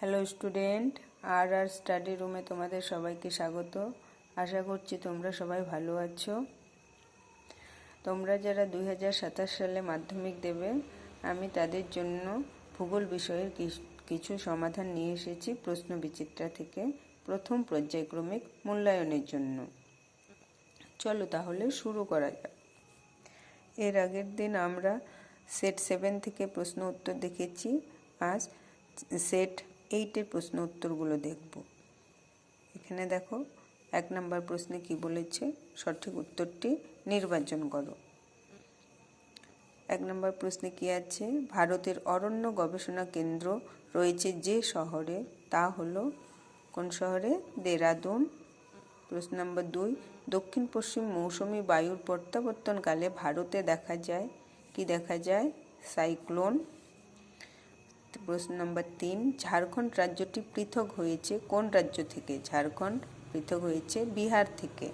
Hello student, আর study রুমে তোমাদের সবাইকে স্বাগত। আশা করছি তোমরা সবাই ভালো আছো। তোমরা যারা 2027 সালে মাধ্যমিক দেবে, আমি তাদের জন্য ভূগোল বিষয়ের কিছু সমাধান নিয়ে এসেছি প্রশ্ন বিচিত্রা থেকে প্রথম পর্যায়ক্রমিক মূল্যায়নের জন্য। চলো তাহলে শুরু করা যাক। এর আগের দিন আমরা সেট 7 থেকে প্রশ্ন উত্তর দেখেছি। আজ সেট 8-এর প্রশ্ন উত্তরগুলো দেখব। এখানে দেখো 1 নম্বর প্রশ্নে কি বলেছে, সঠিক উত্তরটি নির্বাচন করো। 1 নম্বর প্রশ্নে কি আছে, ভারতের অরণ্য গবেষণা কেন্দ্র রয়েছে যে শহরে, তা হলো কোন শহরে? দেরাদুন। প্রশ্ন নম্বর 2, দক্ষিণ পশ্চিম মৌসুমী বায়ুর প্রত্যাবর্তনকালে ভারতে দেখা যায়? সাইক্লোন। প্রশ্ন নম্বর 3, ঝাড়খণ্ড রাজ্যটি পৃথক হয়েছে কোন রাজ্য থেকে? ঝাড়খণ্ড পৃথক হয়েছে বিহার থেকে।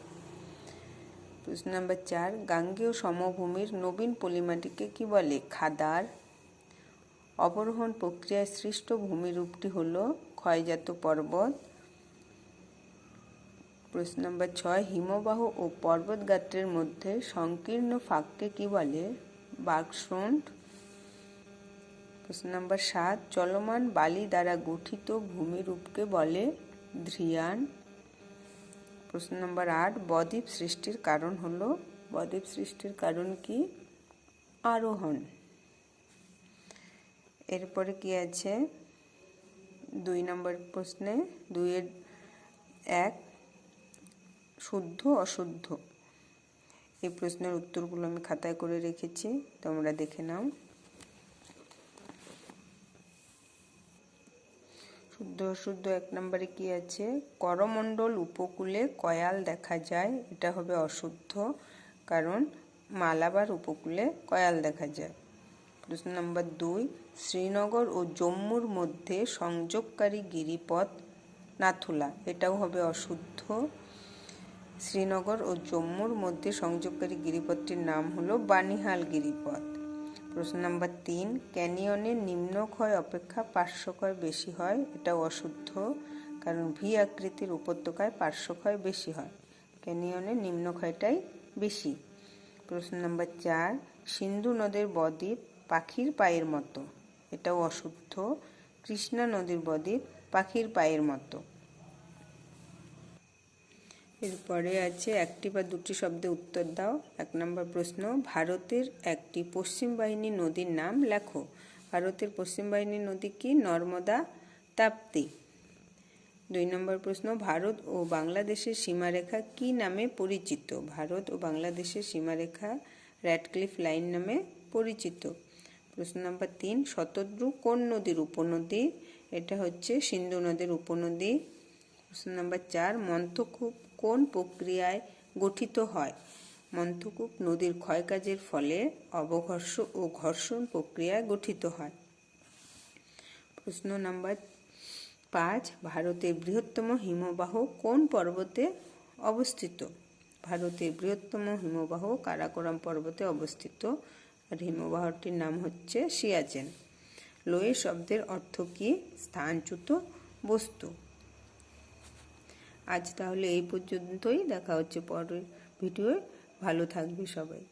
প্রশ্ন নম্বর 4, গাঙ্গেয় সমভূমির নবীন পলিমাটিকে কি বলে? খাদার। অবরোহণ প্রক্রিয়ায় সৃষ্ট ভূমিরূপটি হল ক্ষয়জাত পর্বত। প্রশ্ন নম্বর 6, হিমবাহ ও পর্বতগাত্রের মধ্যে সংকীর্ণ ফাঁককে কি বলে? বার্কশ্রোন্ড। প্রশ্ন নম্বর 7, চলমান বালি দ্বারা গঠিত ভূমিরূপকে বলে? ধ্রিয়ান। প্রশ্ন নম্বর 8, বদ্বীপ সৃষ্টির কারণ হলো? বদ্বীপ সৃষ্টির কারণ কি? আরোহণ। এরপরে কি আছে 2 নম্বর প্রশ্নে 2-1, শুদ্ধ অশুদ্ধ। এই প্রশ্নের উত্তরগুলো আমি খাতায় করে রেখেছি, তোমরা দেখে নাও। শুদ্ধ অশুদ্ধ 1 নম্বরে কি আছে, করমণ্ডল উপকূলে কয়াল দেখা যায়, এটা হবে অশুদ্ধ, কারণ মালাবার উপকূলে কয়াল দেখা যায়। প্রশ্ন নম্বর 2, শ্রীনগর ও জম্মুর মধ্যে সংযোগকারী গিরিপথ নাথুলা, এটাও হবে অশুদ্ধ। শ্রীনগর ও জম্মুর মধ্যে সংযোগকারী গিরিপথটির নাম হলো বানিহাল গিরিপথ। প্রশ্ন নম্বর 3, ক্যানিয়নের নিম্নক্ষয় অপেক্ষা পার্শ্বক্ষয় বেশি হয়, এটাও অশুদ্ধ, কারণ ভি আকৃতির উপত্যকায় পার্শ্বক্ষয় বেশি হয়, ক্যানিয়নের নিম্নক্ষয়টাই বেশি। প্রশ্ন নম্বর 4, সিন্ধু নদের বদ্বীপ পাখির পায়ের মতো, এটাও অশুদ্ধ, কৃষ্ণা নদীর বদ্বীপ পাখির পায়ের মতো। এরপরে আছে 1টি বা 2টি শব্দে উত্তর দাও। 1 নম্বর প্রশ্ন, ভারতের একটি পশ্চিম বাহিনী নদীর নাম লেখো। ভারতের পশ্চিম বাহিনী নদী কি? নর্মদা, তাপ্তি। 2 নম্বর প্রশ্ন, ভারত ও বাংলাদেশের সীমারেখা কি নামে পরিচিত? ভারত ও বাংলাদেশের সীমারেখা র্যাডক্লিফ লাইন নামে পরিচিত। প্রশ্ন নম্বর 3, শতদ্রু কোন নদীর উপনদী? এটা হচ্ছে সিন্ধু নদীর উপনদী। প্রশ্ন নম্বর 4, মন্থকূপ কোন প্রক্রিয়ায় গঠিত হয়? মন্থকূপ নদীর ক্ষয়কাজের ফলে অবঘর্ষ ও ঘর্ষণ প্রক্রিয়ায় গঠিত হয়। প্রশ্ন নম্বর 5, ভারতের বৃহত্তম হিমবাহ কোন পর্বতে অবস্থিত? ভারতের বৃহত্তম হিমবাহ কারাকোরাম পর্বতে অবস্থিত, আর হিমবাহটির নাম হচ্ছে সিয়াচেন। লোয়ে শব্দের অর্থ কি? স্থানচ্যুত বস্তু। আজ তাহলে এই পর্যন্তই, দেখা হচ্ছে পরের ভিডিওয়ে। ভালো থাকবে সবাই।